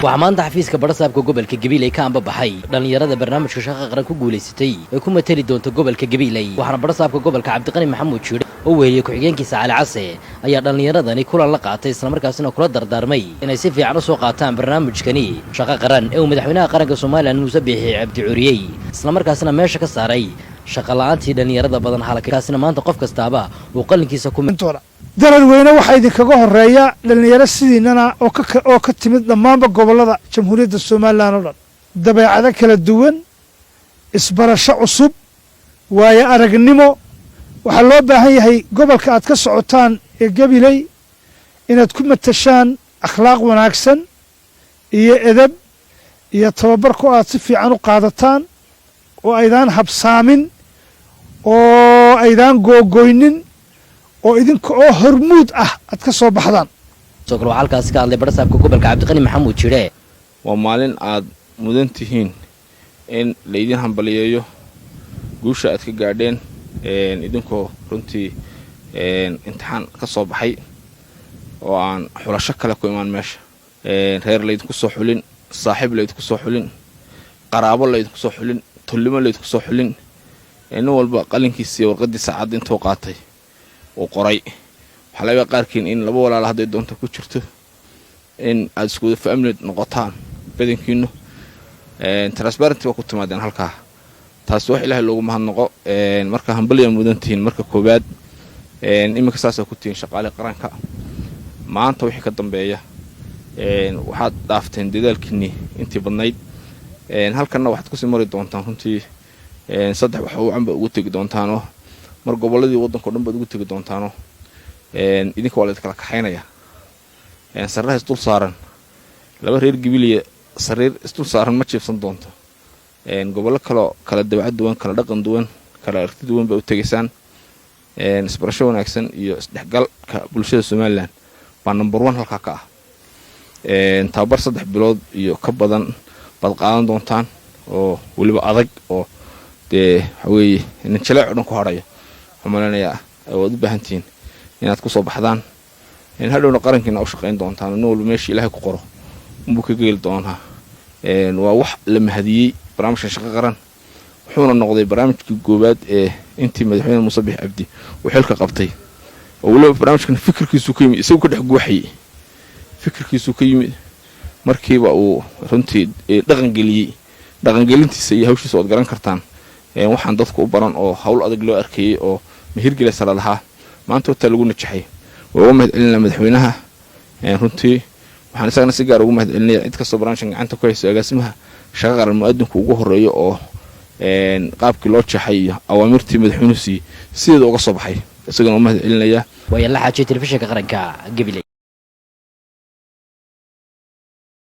وعمان تحفيز كبرصاب كجبل كجبيلي كان ببحي لأن يرد برنامج شقة قرن كجولي ستي ويكون متري دون تجبل كجبيلي وحنا برصاب كجبل كعبد الغني محمود شوري هو يكوعين كيس على عصي أي لأن يرد أن يكون الله قاطع إسلام مركزنا كل دردارمي إن يصير في عنصر قاطع برنامج كني شقة قرن أو مدحونا قرن كسومال أن مسبح عبد عريي إسلام مركزنا ماشي كساري شقلانتي لأن يرد بدن حالك كاسنا ما أنت قف كستابا وقلن كيس كم darar weyne waxa idinkaga horeeya dhalinyaro sidiinana oo ka timid dhammaanba gobolada jamhuuriyadda Soomaaliland oo dhan dabeecado kala duwan isbarasho cusub waayo aragnimo waxa loo baahan yahay gobolka aad ka socotaan ee Gabiley inaad ku matashaan akhlaaq wanaagsan iyo edeb iyo tababar ku aad si fiican u qaadataan oo aydaan habsaamin oo aydaan googoynin oo idinka oo hormuud ah ad ka soo baxdaan soo kale halkaas ka hadlay barsaabka gobolka Cabdiqani Maxamuud Jire waa maalin aad mudan tihiin in leedin hambaliyeeyo guusha aad ka gaadheen idinkoo runtii imtixaan ka soo baxay oo aan xulasho kale ku imaan meesha reer leedin ku soo xulin saaxiib leedin ku soo xulin qaraabo leedin ku soo xulin tulimo leedin ku soo xulin in walba qalinkiisa warqadiisa cad intuu qaatay oo qoray waxa laga qaarkiin in laba walaal haday doonto ku jirto in aad isku family noqotaan badankiinu transparency ku timaadeen halka taas wax ilaahay loogu mahadnaqo marka hambaliya mudantiin marka koobaad imika saasa ku tiin shaqaale qaranka maanta wixii ka dambeeya waxaad dhaafteen dadaalkiini intii badnayd halkana waxaad ku sii mari doontaan runtii saddex wax oo camba ugu tagi doontaan mar goboladii wadanka dhan baad ugu tagi doontaano idinka walaad kala kaxaynaya sarraha isdul saaran laba reer Gabiley sareer isdul saaran ma jiifsan doonto gobolo kala dabacad duwan kala dhaqan duwan kala aragti duwan ba u tageysaan isbarasho wanaagsan iyo isdhexgalka bulshada Soomaaliland baa number 1 halka ka ah tababar 3 bilood iyo ka badan bad qaadan doontaan oo waliba adag oo waxaweye in jilaac dhan ku harayo xamalanaya awood u baahantiin inaad ku soo baxdaan in hadhowna qarankiina u shaqeyn doontaan nool meeshii Ilaahay ku qoro umbu ka geel doonaa waa wax la mahadiyay barnaamijka shaqo qaran wuxuuna noqday barnaamijkii goobaad ee intii madaxweyne Musabix Cabdi uu xilka qabtay oo waliba barnaamijkan fikirkiisu ka yimid isagoo ka dhex guuxay fikirkiisu ka yimid markiiba uu runtii dhaqan gelintiisa iyo hawshiisa oo garan kartaan waxaan dadku u baran oo hawl adag loo arkayay oo mahirgale sala laha maanta taa lagu najaxay oo mahadcelin madaxweynaha runtii waxaan isagana si gaar ugu mahadcelinaya cid kasta barnaamijkan gacanta ku hayso agaasimaha shaqo qaran mu'adinku ugu horeeyo oo qaabkii loo jaxay awaamirtii madaxweynuhu sideeda uga soo baxay isagana mahadcelinaya way la xaajay telefishinka qaranka Gabiley